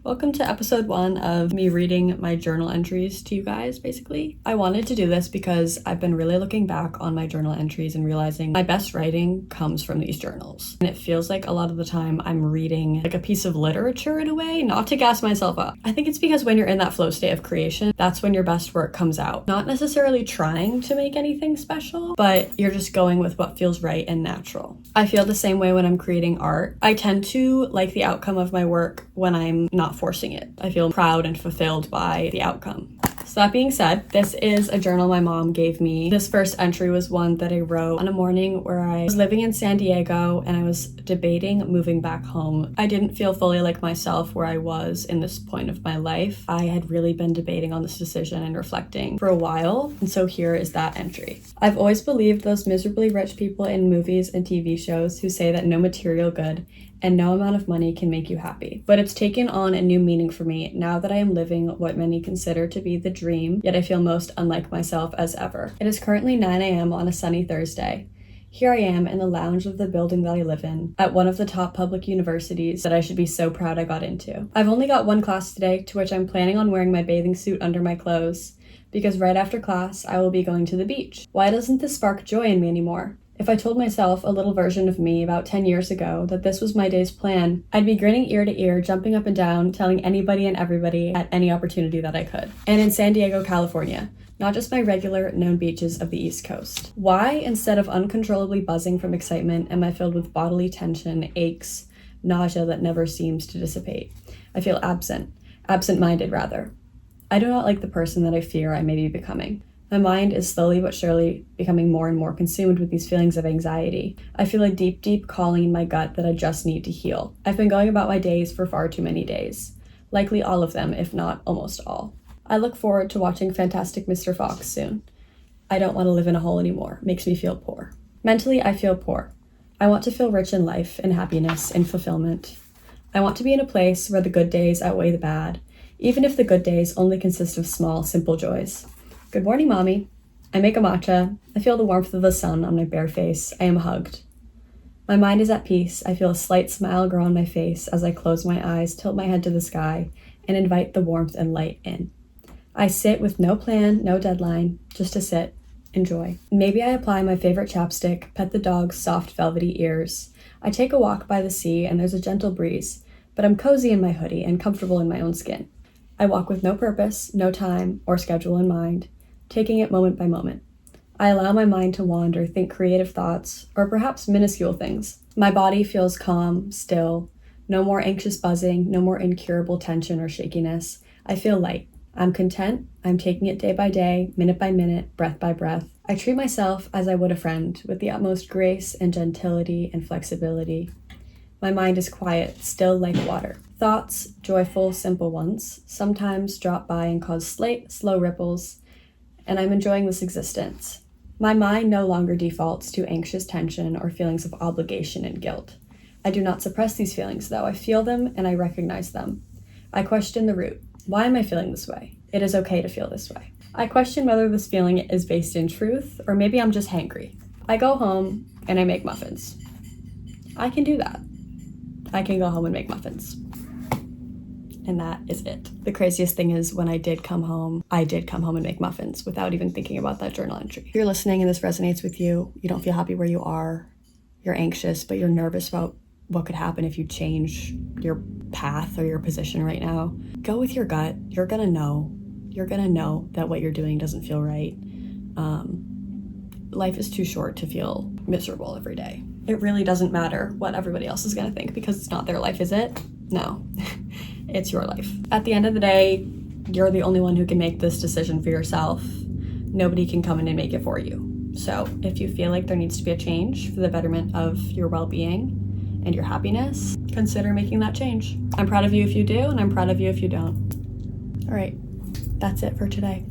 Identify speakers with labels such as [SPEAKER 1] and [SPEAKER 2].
[SPEAKER 1] Welcome to episode 1 of me reading my journal entries to you guys, basically. I wanted to do this because I've been really looking back on my journal entries and realizing my best writing comes from these journals. And it feels like a lot of the time I'm reading like a piece of literature in a way, not to gas myself up. I think it's because when you're in that flow state of creation, that's when your best work comes out. Not necessarily trying to make anything special, but you're just going with what feels right and natural. I feel the same way when I'm creating art. I tend to like the outcome of my work when I'm not forcing it. I feel proud and fulfilled by the outcome. So that being said, this is a journal my mom gave me. This first entry was one that I wrote on a morning where I was living in San Diego and I was debating moving back home. I didn't feel fully like myself where I was in this point of my life. I had really been debating on this decision and reflecting for a while, and so here is that entry. I've always believed those miserably rich people in movies and TV shows who say that no material good and no amount of money can make you happy. But it's taken on a new meaning for me now that I am living what many consider to be the dream, yet I feel most unlike myself as ever. It is currently 9 a.m. on a sunny Thursday. Here I am in the lounge of the building that I live in, at one of the top public universities that I should be so proud I got into. I've only got one class today, to which I'm planning on wearing my bathing suit under my clothes, because right after class, I will be going to the beach. Why doesn't this spark joy in me anymore? If I told myself, a little version of me about 10 years ago, that this was my day's plan, I'd be grinning ear to ear, jumping up and down, telling anybody and everybody at any opportunity that I could. And in San Diego, California, not just my regular known beaches of the East Coast. Why, instead of uncontrollably buzzing from excitement, am I filled with bodily tension, aches, nausea that never seems to dissipate? I feel absent-minded rather. I do not like the person that I fear I may be becoming. My mind is slowly but surely becoming more and more consumed with these feelings of anxiety. I feel a deep, deep calling in my gut that I just need to heal. I've been going about my days for far too many days. Likely all of them, if not almost all. I look forward to watching Fantastic Mr. Fox soon. I don't want to live in a hole anymore. Makes me feel poor. Mentally, I feel poor. I want to feel rich in life, in happiness, in fulfillment. I want to be in a place where the good days outweigh the bad, even if the good days only consist of small, simple joys. Good morning, Mommy. I make a matcha. I feel the warmth of the sun on my bare face. I am hugged. My mind is at peace. I feel a slight smile grow on my face as I close my eyes, tilt my head to the sky, and invite the warmth and light in. I sit with no plan, no deadline, just to sit, enjoy. Maybe I apply my favorite chapstick, pet the dog's soft velvety ears. I take a walk by the sea and there's a gentle breeze, but I'm cozy in my hoodie and comfortable in my own skin. I walk with no purpose, no time, or schedule in mind, taking it moment by moment. I allow my mind to wander, think creative thoughts, or perhaps minuscule things. My body feels calm, still, no more anxious buzzing, no more incurable tension or shakiness. I feel light. I'm content. I'm taking it day by day, minute by minute, breath by breath. I treat myself as I would a friend, with the utmost grace and gentility and flexibility. My mind is quiet, still like water. Thoughts, joyful, simple ones, sometimes drop by and cause slight, slow ripples, and I'm enjoying this existence. My mind no longer defaults to anxious tension or feelings of obligation and guilt. I do not suppress these feelings, though. I feel them and I recognize them. I question the root. Why am I feeling this way? It is okay to feel this way. I question whether this feeling is based in truth, or maybe I'm just hangry. I go home and I make muffins. I can do that. I can go home and make muffins. And that is it. The craziest thing is when I did come home and make muffins without even thinking about that journal entry. If you're listening and this resonates with you, you don't feel happy where you are, you're anxious, but you're nervous about what could happen if you change your path or your position right now, go with your gut. You're gonna know that what you're doing doesn't feel right. Life is too short to feel miserable every day. It really doesn't matter what everybody else is gonna think because it's not their life, is it? No. It's your life. At the end of the day, you're the only one who can make this decision for yourself. Nobody can come in and make it for you. So if you feel like there needs to be a change for the betterment of your well-being and your happiness, consider making that change. I'm proud of you if you do, and I'm proud of you if you don't. All right, that's it for today.